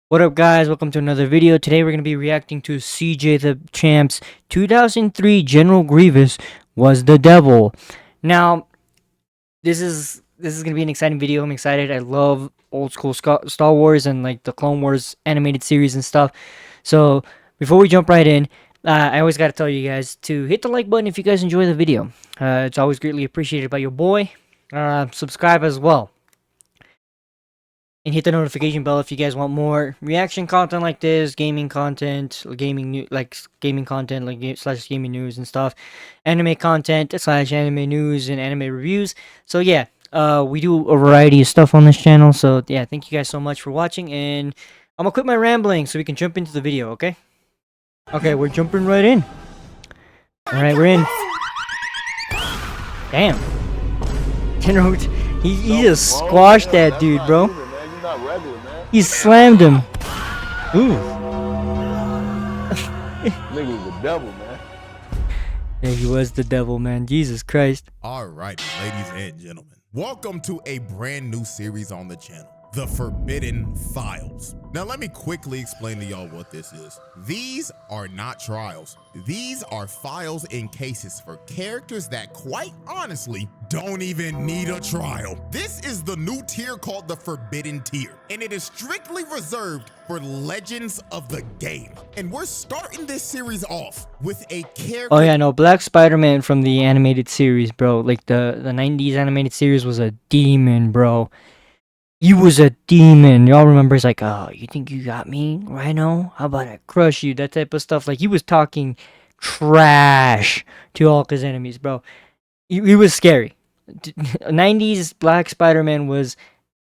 What up, guys? Welcome to another video. Today we're going to be reacting to CJ the Champ's 2003 General Grievous was the devil. Now, this is going to be an exciting video. I'm excited. I love old school Star Wars and like the Clone Wars animated series and stuff. So, before we jump right in, I always got to tell you guys to hit the like button if you guys enjoy the video. It's always greatly appreciated by your boy. Subscribe as well. And hit the notification bell if you guys want more reaction content like this, gaming content, gaming content like slash gaming news and stuff, anime content slash anime news and anime reviews. So yeah, we do a variety of stuff on this channel. So yeah, thank you guys so much for watching, and I'm gonna quit my rambling so we can jump into the video. Okay? Okay, we're jumping right in. All right, we're in. Damn. General, he just squashed that dude, bro. Regular, man. He slammed him. Ooh. Nigga was the devil, man. Yeah, he was the devil, man. Jesus Christ. All right, ladies and gentlemen, welcome to a brand new series on the channel, The Forbidden Files. Now, let me quickly explain to y'all what this is. These are not trials. These are files and cases for characters that, quite honestly, don't even need a trial. This is the new tier called the Forbidden Tier, and it is strictly reserved for legends of the game. And we're starting this series off with a character. Oh yeah, no, Black Spider-Man from the animated series, bro. Like the 90s animated series was a demon, bro. He was a demon. Y'all remember? It's like, oh, you think you got me, Rhino? How about I crush you? That type of stuff. Like, he was talking trash to all his enemies, bro. He was scary. 90s Black Spider-Man was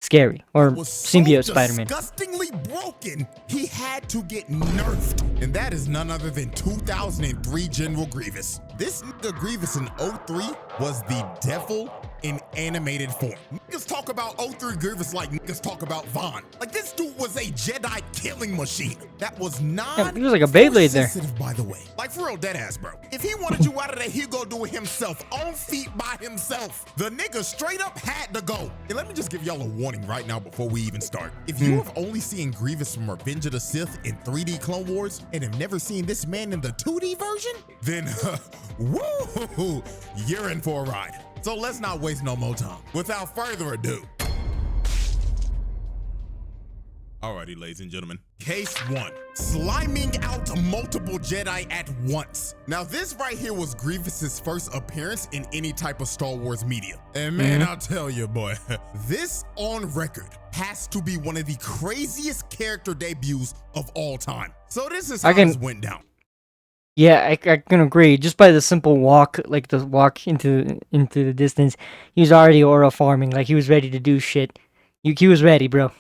scary. Or symbiote Spider-Man. Disgustingly broken, he had to get nerfed. And that is none other than 2003 General Grievous. This nigga Grievous in 03 was the devil in animated form. Niggas talk about 03 Grievous like niggas talk about Vaughn. Like, this dude was a Jedi killing machine that was he was like a Beyblade there. By the way. Like, for real, dead ass, bro. If he wanted you out of there, he'd go do it himself, on feet by himself. The nigga straight up had to go. And let me just give y'all a warning right now before we even start. If you have only seen Grievous from Revenge of the Sith in 3D Clone Wars and have never seen this man in the 2D version, then woo, you're in for a ride. So let's not waste no more time. Without further ado. Alrighty, ladies and gentlemen. Case 1. Sliming out multiple Jedi at once. Now, this right here was Grievous's first appearance in any type of Star Wars media. And man, I'll tell you, boy, this on record has to be one of the craziest character debuts of all time. So this is how this went down. Yeah, I can agree. Just by the simple walk, like the walk into the distance, he was already aura farming. Like, he was ready to do shit. He was ready, bro.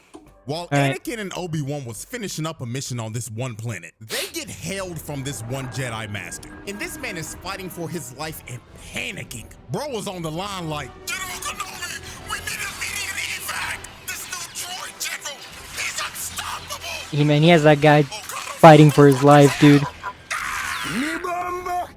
While Anakin and Obi-Wan was finishing up a mission on this one planet, they get hailed from this one Jedi Master. And this man is fighting for his life and panicking. Bro was on the line like, General Kenobi, we need immediate evac. This new droid general, he's unstoppable. He has that guy fighting for his life, dude.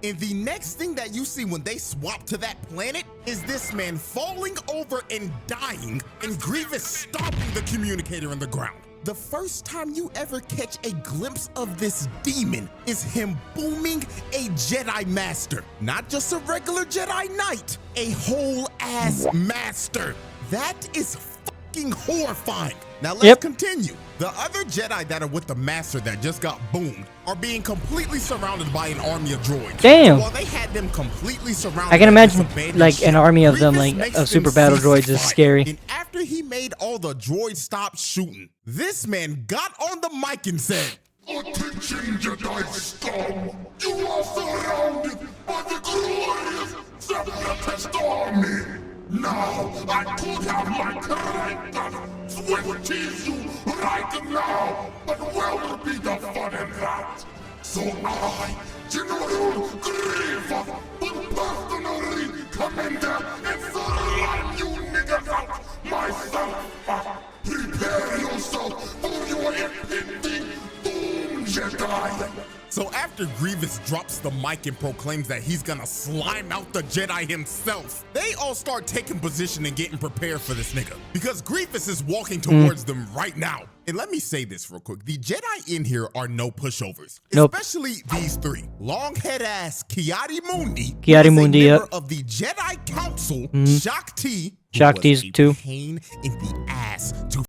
And the next thing that you see when they swap to that planet is this man falling over and dying, and Grievous stomping the communicator in the ground. The first time you ever catch a glimpse of this demon is him booming a Jedi Master. Not just a regular Jedi Knight, a whole ass master. That is fucking horrifying. Now let's continue. The other Jedi that are with the Master that just got boomed are being completely surrounded by an army of droids. Damn. So while they had them completely surrounded, I can imagine like an army of them, like of super battle droids, is scary. And after he made all the droids stop shooting, this man got on the mic and said, "Attention, Jedi scum! You are surrounded by the glorious Separatist army. Now, I could have my character swift tease you right now, but where will be the fun in that? So I, General Grievous, will personally come in there and slam you niggas out myself. Prepare yourself for your impending doom, Jedi." So after Grievous drops the mic and proclaims that he's gonna slime out the Jedi himself, they all start taking position and getting prepared for this nigga. Because Grievous is walking towards them right now. And let me say this real quick. The Jedi in here are no pushovers. Nope. Especially these three. Long-head ass Ki-Adi-Mundi. Ki-Adi-Mundi, member yep. of the Jedi Council. Shakti. Shakti's too. Pain in the ass to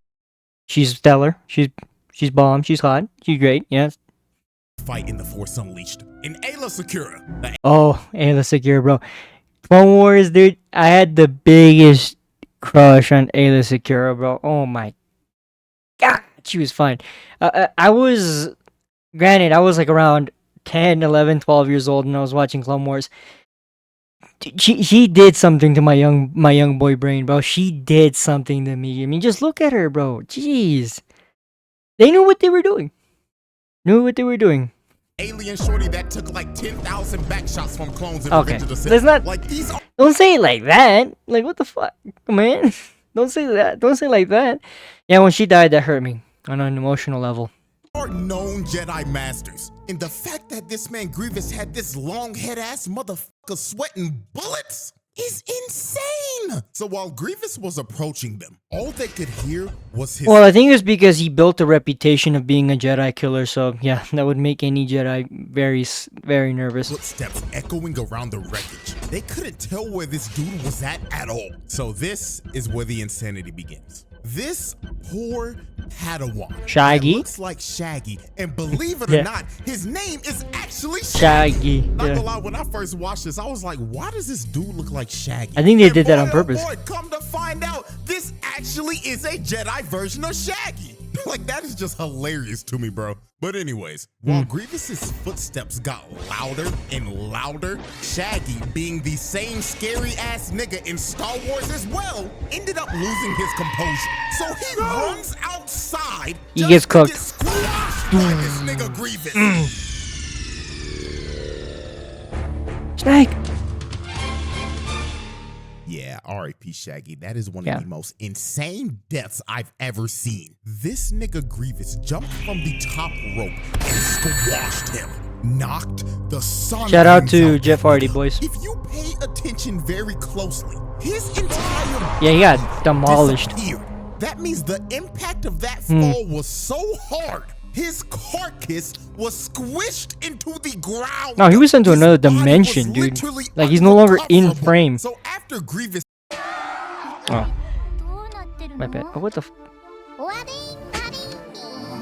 She's stellar. She's bomb. She's hot. She's great. Yes. fight in the Force Unleashed. And Ayla Secura. The Oh, Ayla Secura, bro. Clone Wars, dude. I had the biggest crush on Ayla Secura, bro. Oh my god, she was fine. I was, granted, I was like around 10, 11, 12 years old, and I was watching Clone Wars. She did something to my young boy brain, bro. She did something to me. I mean, just look at her, bro. Jeez, they knew what they were doing. alien shorty that took like 10,000 back shots from clones in Okay, Revenge of the Sith. let's not. Like these are Don't say it like that. Like, what the fuck, man? Don't say that. Don't say it like that. Yeah, when she died, that hurt me on an emotional level. known Jedi masters. And the fact that this man Grievous had this long head ass motherfucker sweating bullets is insane. So while Grievous was approaching them, all they could hear was his Well, I think it's because he built a reputation of being a Jedi killer. So yeah, that would make any Jedi very nervous. footsteps echoing around the wreckage. They couldn't tell where this dude was at all. So this is where the insanity begins. This poor Padawan Shaggy? that looks like Shaggy, and believe it Yeah. or not, his name is actually Shaggy. Shaggy. Not Yeah. gonna lie, when I first watched this, I was like, why does this dude look like Shaggy? I think they And did that on boy, purpose. oh boy, come to find out, this actually is a Jedi version of Shaggy. Like, that is just hilarious to me, bro. But anyways, while Grievous's footsteps got louder and louder, Shaggy, being the same scary ass nigga in Star Wars as well, ended up losing his composure. So he runs outside. He just gets to cooked. get squashed by this nigga Grievous. Snake. Yeah, R.I.P. Shaggy. That is one Yeah. of the most insane deaths I've ever seen. This nigga Grievous jumped from the top rope and squashed him. Knocked the sun. Shout out rings to that Jeff Hardy, nigga. boys. If you pay attention very closely, his entire Yeah, he got body demolished. disappeared. That means the impact of that fall was so hard, his carcass was squished into the ground. No, he was into His another body was dimension, dude. literally Like, he's no longer in unrecoverable. frame. So after Grievous Oh, my bad. Oh, what the f-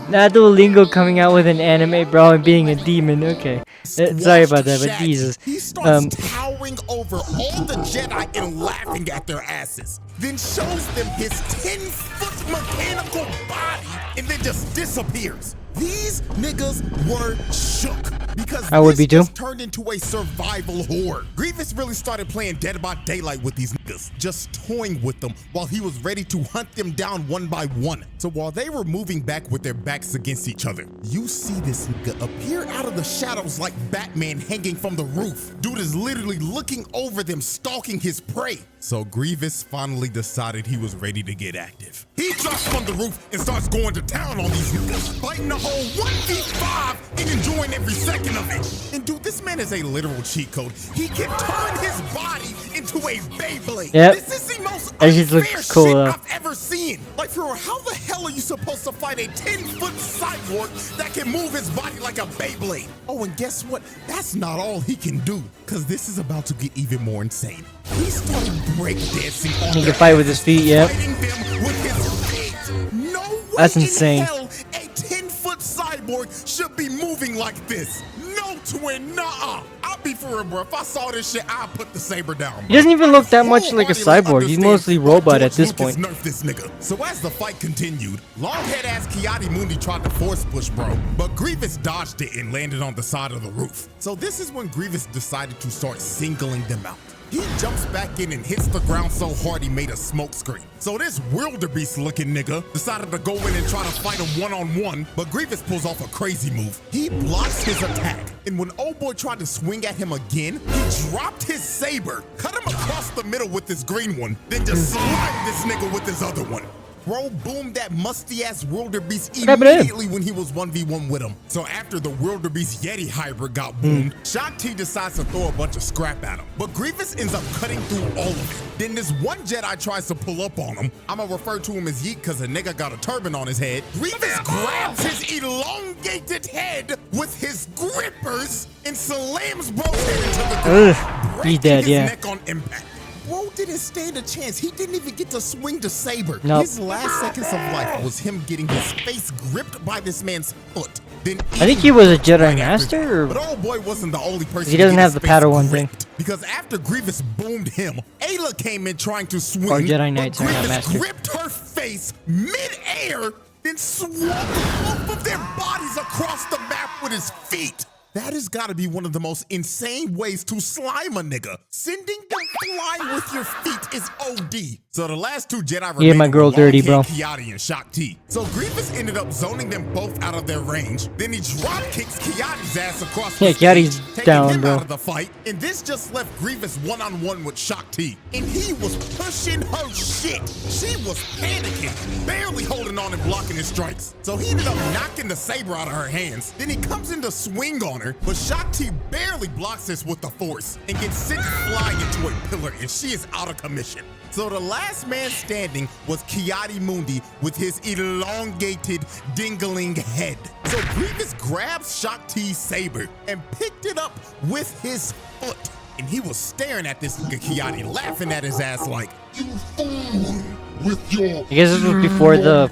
Not Duolingo coming out with an anime, bro, and being a demon. Okay. Sorry about that, but Shaggy, Jesus. He starts towering over all the Jedi and laughing at their asses. Then shows them his 10-foot mechanical body and then just disappears. These niggas were shook because I would this be too. just turned into a survival horde. Grievous really started playing Dead by Daylight with these niggas, just toying with them while he was ready to hunt them down one by one. So while they were moving back with their backs against each other, you see this nigga appear out of the shadows like Batman hanging from the roof. Dude is literally looking over them, stalking his prey. So Grievous finally decided he was ready to get active. He jumps from the roof and starts going to town on these niggas, fighting the whole 1v5 and enjoying every second of it. And dude, this man is a literal cheat code. He can turn his body into a Beyblade. Yep. This is the most That just unfair looks cool, shit though. I've ever seen. Like, for real, how the hell are you supposed to fight a 10-foot cyborg that can move his body like a Beyblade? Oh, and guess what? That's not all he can do, because this is about to get even more insane. He started breakdancing on He their can fight with his feet, yep. fighting them with his feet. No way That's in insane. hell a 10-foot cyborg should be moving like this. No, twin, nuh-uh. I'll be for real, bro. If I saw this shit, I'd put the saber down. He doesn't even look that much like a Wholeheartedly cyborg. He's understand mostly why robot at George this Lucas point. nerfed this nigga. So as the fight continued, long-head-ass Ki-Adi-Mundi tried to force push bro, but Grievous dodged it and landed on the side of the roof. So this is when Grievous decided to start singling them out. He jumps back in and hits the ground so hard he made a smoke screen. So this wildebeest-looking nigga decided to go in and try to fight him one-on-one, but Grievous pulls off a crazy move. He blocks his attack, and when old boy tried to swing at him again, he dropped his saber, cut him across the middle with his green one, then just slapped this nigga with his other one. bro boomed that musty-ass wildebeest happened to him? immediately when he was 1v1 with him. So after the wildebeest Yeti hybrid got boomed, Shakti decides to throw a bunch of scrap at him. But Grievous ends up cutting through all of it. Then this one Jedi tries to pull up on him. I'ma refer to him as Yeet because the nigga got a turban on his head. Grievous grabs his elongated head with his grippers and slams bro's head into the ground, He's dead, his yeah. neck on impact. Bro didn't stand a chance. He didn't even get to swing the saber. Nope. His last seconds of life was him getting his face gripped by this man's foot. Then I think he was a Jedi right after Master, that. or But old boy wasn't the only person. he doesn't to get have his the face Padawan thing. gripped. Because after Grievous boomed him, Ayla came in trying to swing. Or Jedi but Knights are not Grievous Master. gripped her face mid-air, then swung both of their bodies across the map with his feet. That has got to be one of the most insane ways to slime a nigga. Sending them flying with your feet is OD. So the last two Jedi Yeah, my remaining girl were dirty, bro. Kiadi and Shakti. So Grievous ended up zoning them both out of their range. Then he drop kicks Kiadi's ass across the Kiadi's stage, taking down, him bro. out of the fight. And this just left Grievous one-on-one with Shakti. And he was pushing her shit. She was panicking, barely holding on and blocking his strikes. So he ended up knocking the saber out of her hands. Then he comes in to swing on her, but Shakti barely blocks this with the force and gets sent flying into a pillar, and she is out of commission. So the last man standing was Kiadi Mundi with his elongated, dingling head. So Grievous grabs Shakti's saber and picked it up with his foot. And he was staring at this nigga Kiadi, laughing at his ass like, "You fool with your I guess this was before the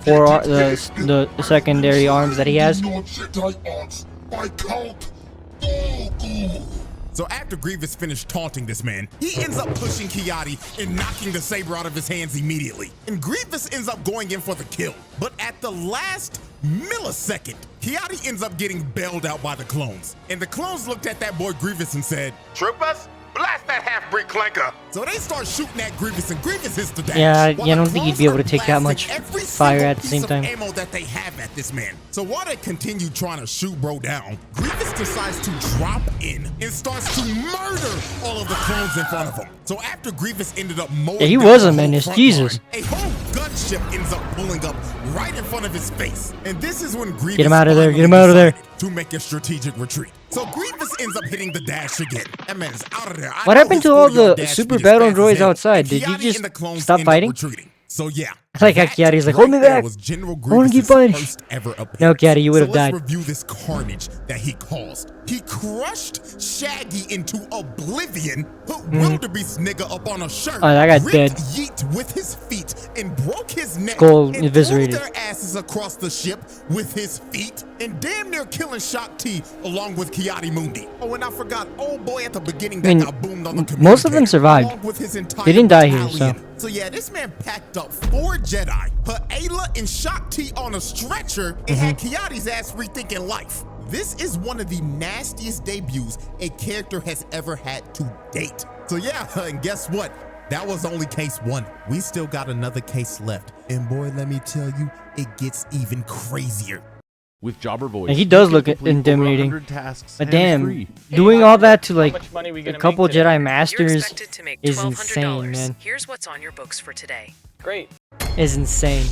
the secondary arms that he has. So after Grievous finished taunting this man, he ends up pushing Kiadi and knocking the saber out of his hands immediately. And Grievous ends up going in for the kill. But at the last millisecond, Kiadi ends up getting bailed out by the clones. And the clones looked at that boy Grievous and said, "Troopers, blast that half-breed clanker." So they start shooting at Grievous, and Grievous hits the dash. Yeah, while I the don't think he'd be able to take that much blasting every fire single at the same piece of time. ammo that they have at this man. So while they continue trying to shoot bro down, Grievous decides to drop in and starts to murder all of the clones in front of him. So after Grievous ended up mowing Yeah, he down was the a whole menace, front Jesus. line, a whole gunship ends up pulling up right in front of his face. And this is when Grievous Get him out of there, get him finally out of there. decided to make a strategic retreat. So Grievous ends up hitting the dash again. That man is out of there. I What know happened his to all 40-yard the dash super speed is battle fast as droids hell. outside? And Did you Kiadi just and the clones stop end up fighting? retreating. So yeah, I like how that Kiadi's like, right "Hold me there back. was General I wanna keep Grievous's fighting." first ever appearance. No, Kiadi, you would have So died. let's review this carnage that he caused. He crushed Shaggy into oblivion, put Wildebeest nigga up on a shirt, Oh, that guy's ripped dead. Yeet with his feet, and broke his neck, Skull and eviscerated. threw their asses across the ship with his feet, and damn near killing Shakti along with Kiadi Mundi. Oh, and I forgot old boy at the beginning that I mean, got boomed on the most of them communicator, survived. along with his entire They didn't die here, so. battalion. So yeah, this man packed up 4 Jedi, put Ayla and Shakti on a stretcher, and had Kiadi's ass rethinking life. This is one of the nastiest debuts a character has ever had to date. So yeah, and guess what? That was only case 1. We still got another case left. And boy, let me tell you, it gets even crazier. With Jobber Voice, And he does you look can complete over intimidating. 100 tasks But damn, hands-free. doing all that to like much money we a gonna couple make today? Jedi You're Masters expected to make is $1,200. insane, man. Here's what's on your books for today. Great. Is insane.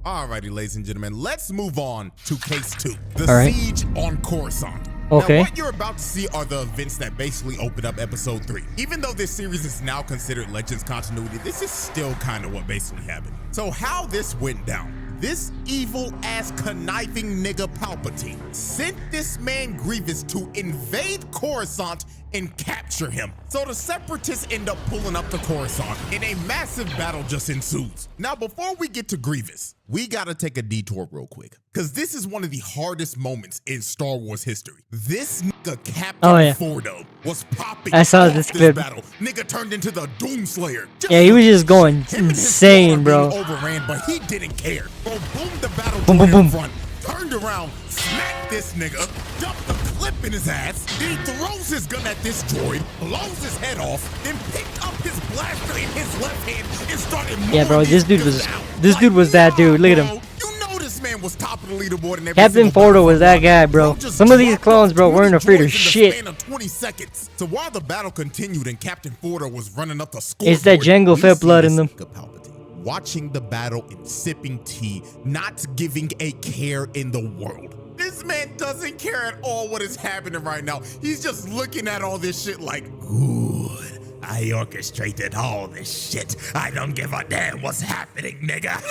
Alrighty, ladies and gentlemen, let's move on to case 2, the All right. siege on Coruscant. Okay. Now, what you're about to see are the events that basically open up episode 3. Even though this series is now considered Legends continuity, this is still kind of what basically happened. So how this went down. This evil-ass conniving nigga Palpatine sent this man Grievous to invade Coruscant and capture him. So the Separatists end up pulling up to Coruscant, and a massive battle just ensues. Now, before we get to Grievous, we gotta take a detour real quick, because this is one of the hardest moments in Star Wars history. This nigga Captain Fordo was popping I saw off this clip. battle. Nigga turned into the Doomslayer. Yeah, he was just going Him and his insane, squad bro. being overran, but he didn't care. Bro, boomed the battle Boom, boom, droid boom. in front, turned around, smacked this nigga, dumped the clip in his ass, then he throws his gun at this droid, blows his head off, then picked up his blaster in his left hand and started Yeah, bro, mowing this these dude was niggas this down. dude was that dude. Look at Bro, him. you know this man was top of the leaderboard in every Captain single Fordo battle was that guy, bro. just Some of these dropped clones, off bro, 20 weren't afraid of droids in the shit. span of 20 seconds. So while the battle continued and Captain Fordo was running up the score, It's that Jango Fett blood in them. watching the battle and sipping tea, not giving a care in the world. This man doesn't care at all what is happening right now. He's just looking at all this shit like, good, I orchestrated all this shit. I don't give a damn what's happening, nigga.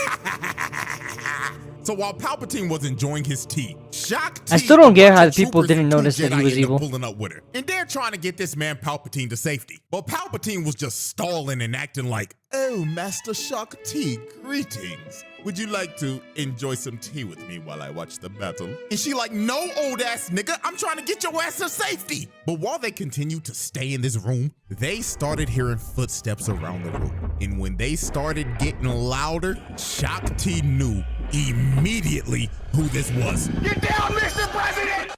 So while Palpatine was enjoying his tea, Shock T, I still don't get how the people troopers didn't and two notice that he Jedi was end up evil. pulling up with her. And they're trying to get this man Palpatine to safety. But Palpatine was just stalling and acting like, oh, Master Shock T, greetings. Would you like to enjoy some tea with me while I watch the battle? And she like, no, old ass nigga, I'm trying to get your ass to safety. But while they continued to stay in this room, they started hearing footsteps around the room. And when they started getting louder, Shock T knew immediately who this was. Get down, Mr. President!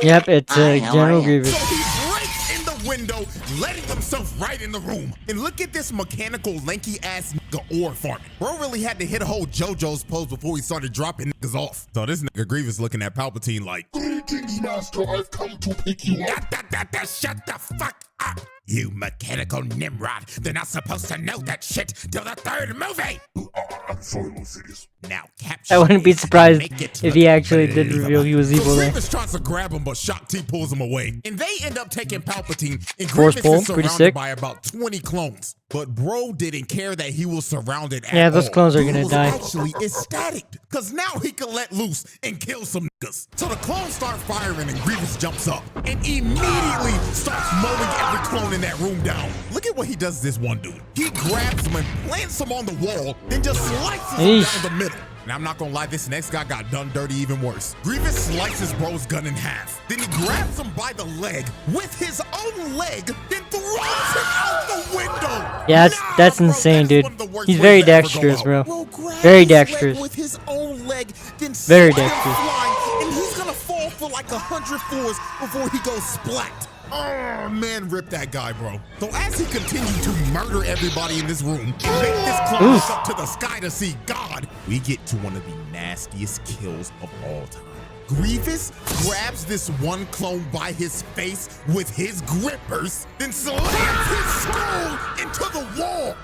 Yep, it's General Grievous. So he breaks in the window, letting himself right in the room. And look at this mechanical, lanky ass nigga ore farming. Bro really had to hit a whole JoJo's pose before he started dropping niggas off. So this nigga Grievous looking at Palpatine like, greetings, Master. I've come to pick you up. Shut the fuck up. You mechanical Nimrod. They're not supposed to know that shit till the third movie. I'm sorry, Lucius. Now capture I wouldn't be these and surprised make it if look he actually did believable. reveal he was evil So there. Grievous tries to grab him, but Shock T pulls him away. And they end up taking Palpatine, and Force Grievous pull, is pretty surrounded sick. by about 20 clones. But bro didn't care that he was surrounded at Yeah, those all. clones are He gonna was die. actually ecstatic, because now he can let loose and kill some niggas. So the clones start firing, and Grievous jumps up and immediately starts mowing every clone in that room down. Look at what he does to this one dude. He grabs him and plants him on the wall, then just slices him Eesh. down the middle. Now, I'm not gonna lie, this next guy got done dirty even worse. Grievous slices bro's gun in half. Then he grabs him by the leg with his own leg, then throws him out the window. Yeah, that's bro, insane, that's dude. one of the worst He's ways very to ever go dexterous, out. bro. Grabs Very his leg dexterous. with his own leg, then Very sends him dexterous. flying, and he's gonna fall for like 100 fours before he goes splat. Oh, man, rip that guy, bro. So as he continued to murder everybody in this room and make this clone look up to the sky to see God, we get to one of the nastiest kills of all time. Grievous grabs this one clone by his face with his grippers, then slams his skull into the wall.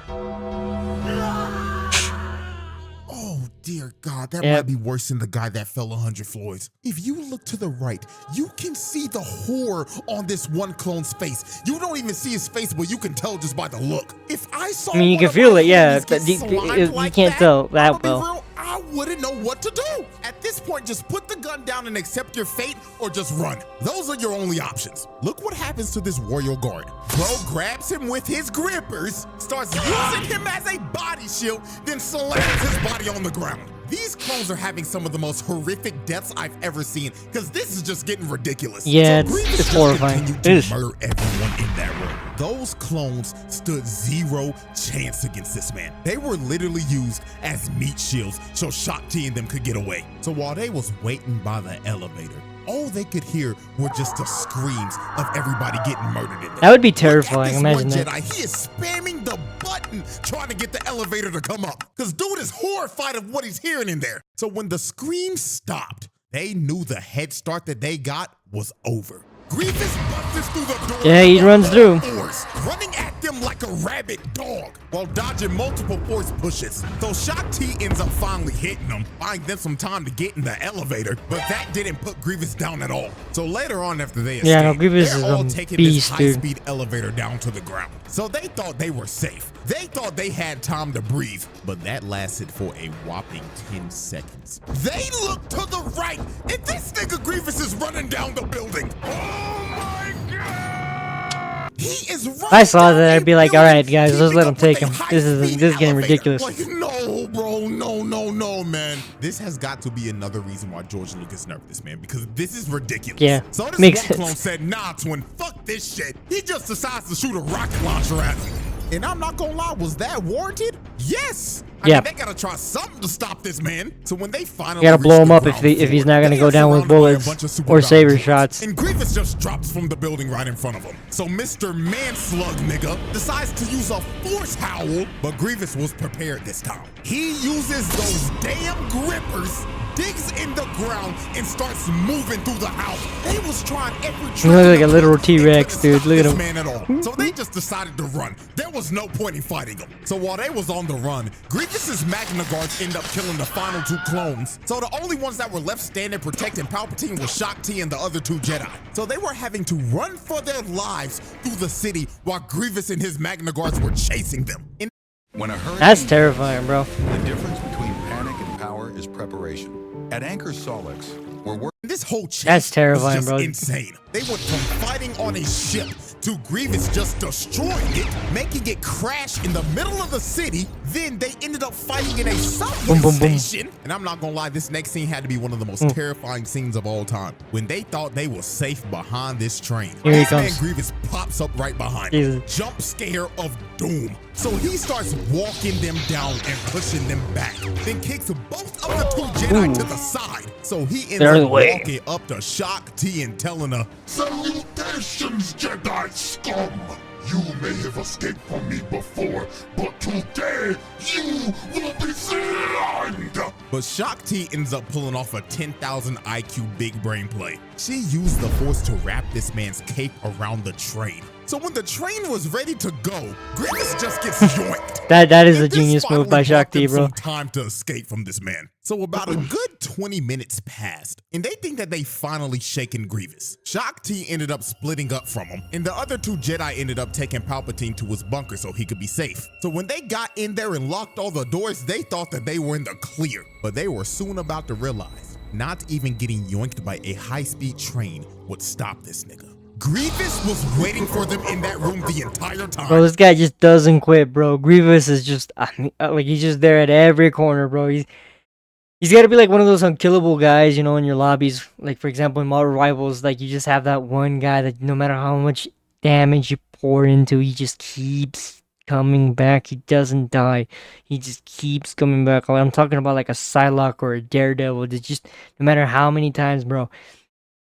Oh, dear God, that Yep. might be worse than the guy that fell 100 floors. If you look to the right, you can see the horror on this one clone's face. You don't even see his face, but you can tell just by the look. If I saw I mean, you one can of feel my it, yeah, homies but get you slimed like can't tell that I'ma be well. real, I wouldn't know what to do. At this point, just put the gun down and accept your fate, or just run. Those are your only options. Look what happens to this royal guard. Bro grabs him with his grippers, starts using him as a body shield, then slams his body on the ground. These clones are having some of the most horrific deaths I've ever seen, because this is just getting ridiculous. Yeah, So Grievous it's just horrifying. continued It is. to murder everyone in that room. Those clones stood zero chance against this man. They were literally used as meat shields so Shock T and them could get away. So while they was waiting by the elevator, all they could hear were just the screams of everybody getting murdered in there. That would be Look at terrifying. this Imagine one that. Jedi. He is spamming the button trying to get the elevator to come up, because dude is horrified of what he's hearing in there. So when the screams stopped, they knew the head start that they got was over. Grievous busts through the door. Yeah, he runs through. Force, running at them like a rabid dog while dodging multiple force pushes. So Shock T ends up finally hitting them, buying them some time to get in the elevator, but that didn't put Grievous down at all. So later on, after they escaped, Yeah, no, Grievous they're is all a taking beast, this dude. high-speed elevator down to the ground. So they thought they were safe. They thought they had time to breathe, but that lasted for a whopping 10 seconds. They look to the right, and this nigga Grievous is running down the building. Oh my God! He is running I saw down that, a I'd be like, building, alright guys, let's keeping let him up take with him. a This is high-speed getting elevator. ridiculous. Like, no, bro, no, man. This has got to be another reason why George Lucas nerfed this, man, because this is ridiculous. Yeah, So this makes one clone sense. said, nah, twin, fuck this shit. He just decides to shoot a rocket launcher at him. And I'm not gonna lie, was that warranted? Yes. I Yep. mean, they gotta try something to stop this man. So when they finally You gotta blow reach him the up if ground if he's floor, not gonna they go are down with surrounded by a bullets bunch of super or saber bounty shots. And Grievous just drops from the building right in front of him. So Mr. Manslug nigga decides to use a force howl, but Grievous was prepared this time. He uses those damn grippers, digs in the ground and starts moving through the house. They was trying every trick. He looks like in a the literal book and T-Rex, couldn't dude. stop Look at this him. man at all. So they just decided to run. There was no point in fighting him. So while they was on the run, Grievous's Magna Guards end up killing the final 2 clones. So the only ones that were left standing protecting Palpatine was Shaak Ti and the other 2 Jedi. So they were having to run for their lives through the city while Grievous and his Magna Guards were chasing them. When a hurricane That's terrifying, bro. The difference between panic and power is preparation. At Anchor Solix, we're working. This whole chase That's terrifying, was just bro. insane. They went from fighting on a ship to Grievous just destroying it, making it crash in the middle of the city. Then they ended up fighting in a subway station. And I'm not gonna lie, this next scene had to be one of the most terrifying scenes of all time. When they thought they were safe behind this train, Here he this man comes. Grievous pops up right behind Jesus. him. Jump scare of doom. So he starts walking them down and pushing them back. Then kicks both of the 2 Jedi to the side. So he ends They're in the up way. walking up to Shaak Ti and telling her, Salutations, Jedi scum! You may have escaped from me before, but today you will be slimed! but Shaak Ti ends up pulling off a 10,000 IQ big brain play. She used the Force to wrap this man's cape around the train. So when the train was ready to go, Grievous just gets yoinked. That is And a this genius move by finally Shaak bought Ti, them bro. some time to escape from this man. So about a good 20 minutes passed, and they think that they finally shaken Grievous. Shaak Ti ended up splitting up from him, and the other 2 Jedi ended up taking Palpatine to his bunker so he could be safe. So when they got in there and locked all the doors, they thought that they were in the clear, but they were soon about to realize not even getting yoinked by a high-speed train would stop this nigga. Grievous was waiting for them in that room the entire time. Bro, this guy just doesn't quit, bro. Grievous is just, I mean, like, he's just there at every corner, bro. He's got to be like one of those unkillable guys, you know, in your lobbies. Like, for example, in Marvel Rivals, like, you just have that one guy that no matter how much damage you pour into, he just keeps coming back. He doesn't die. He just keeps coming back. Like, I'm talking about like a Psylocke or a Daredevil. It's just, no matter how many times, bro,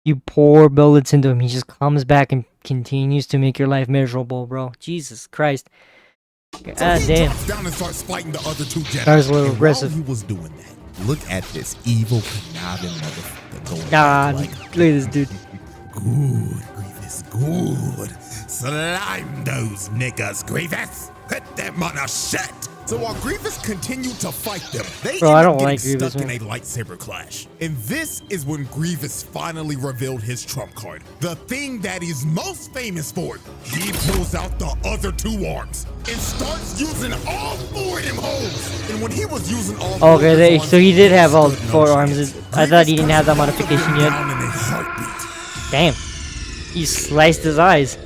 you pour bullets into him, he just comes back and continues to make your life miserable, bro. Jesus Christ. God So he damn. drops down and starts fighting the other 2 Jedi. That was a little And aggressive. While he was doing that, look at this evil, conniving motherfucker going God, like, look at this dude. good, Grievous, good. Slime those niggas, Grievous. Put them on a shit. So while Grievous continued to fight them, they Bro, I ended don't up getting like Grievous, stuck in man. a lightsaber clash. And this is when Grievous finally revealed his trump card. The thing that he's most famous for. He pulls out the other 2 arms and starts using all 4 of them holes. And when he was using all 4 Okay, of his arms, so he did have all stood no 4 chance. arms. I thought he didn't have that Grievous modification took him yet. down in a heartbeat. Damn. He sliced his eyes.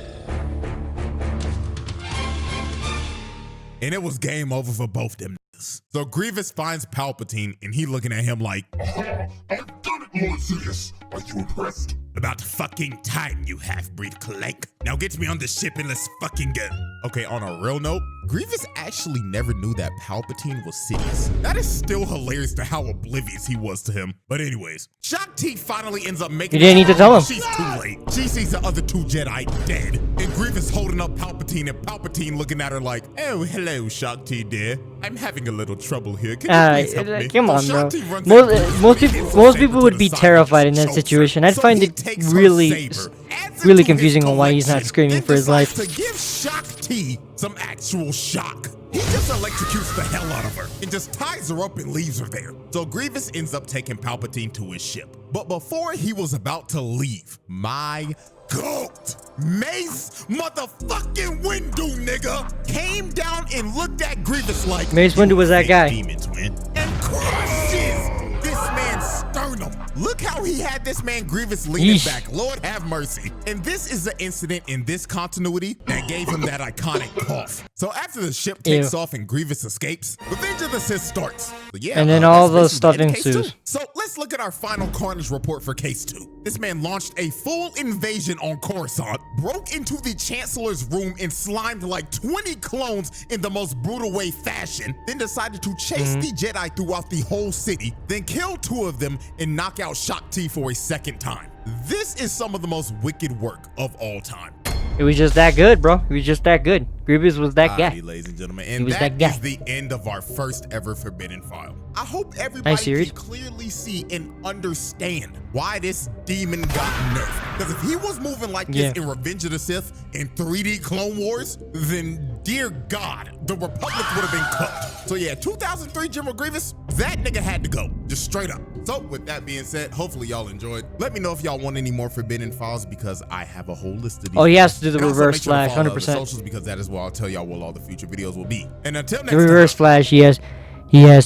And it was game over for both them niggas. So Grievous finds Palpatine and he looking at him like, Aha! I've done it, Lord Sidious! Are you impressed? about fucking time, you half-breed clank. Now get me on the ship and let's fucking go. Okay, on a real note, Grievous actually never knew that Palpatine was Sidious. That is still hilarious to how oblivious he was to him. But anyways, Shaak Ti finally ends up making You didn't need to tell him. She's too late. She sees the other 2 Jedi dead. And Grievous holding up Palpatine and Palpatine looking at her like, oh, hello, Shaak Ti dear. I'm having a little trouble here. Can you please help me? Come on, So bro. Shaak Ti runs at Grievous Most and people, hits most his people saber would to be the side terrified in and that chokes her. situation. I'd So find he it takes her really, saber, adds it really to his confusing on why he's not collection, screaming then for his decides life. to give Shaak Ti some actual shock. He just electrocutes the hell out of her and just ties her up and leaves her there. So Grievous ends up taking Palpatine to his ship. But before he was about to leave, my goat, Mace motherfucking Windu nigga, came down and looked at Grievous like, Mace Windu was that "You guy." demon twin," and crushes this man's sternum. Look how he had this man Grievous leaning Yeesh. back. Lord have mercy. And this is the incident in this continuity that gave him that iconic cough. So after the ship takes Ew. off and Grievous escapes, Revenge of the Sith starts. So yeah, And then all that's the stuff basically case ensues. 2. So let's look at our final Carnage report for Case 2. This man launched a full invasion on Coruscant, broke into the Chancellor's room and slimed like 20 clones in the most brutal way fashion, then decided to chase the Jedi throughout the whole city, then kill 2 of them and knock out Shaak Ti for a second time. This is some of the most wicked work of all time. It was just that good, bro. It was just that good. Grievous was that guy. Alrighty, ladies and gentlemen, and was that that guy. is the end of our first ever Forbidden File. I hope everybody series. can clearly see and understand why this demon got nerfed. Because if he was moving like this in Revenge of the Sith in 3D Clone Wars, then dear God, the Republic would have been cooked. So yeah, 2003 General Grievous, that nigga had to go, just straight up. So with that being said, hopefully y'all enjoyed. Let me know if y'all want any more Forbidden Files because I have a whole list of these. Oh, he has to do the And also reverse make sure to flash, follow the 100%. socials because that is where I'll tell y'all what all the future videos will be. And until next The reverse time. flash, he has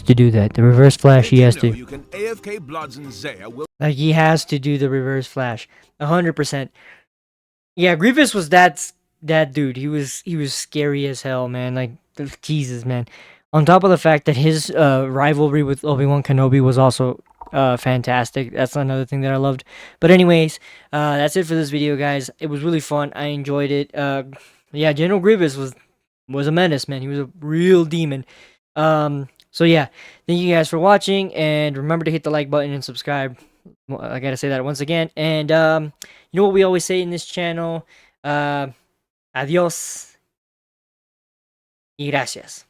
to do that. The reverse flash, he has to. You can AFK Bloods and Zaya will Like, he has to do the reverse flash. 100%. Yeah, Grievous was that dude. He was scary as hell, man. Like, Jesus, man. On top of the fact that his rivalry with Obi-Wan Kenobi was also fantastic. That's another thing that I loved. But anyways, that's it for this video, guys. It was really fun. I enjoyed it. Yeah, General Grievous was a menace, man. He was a real demon. So yeah, thank you guys for watching, and remember to hit the like button and subscribe. Well, I gotta say that once again. And you know what we always say in this channel? Adios y gracias.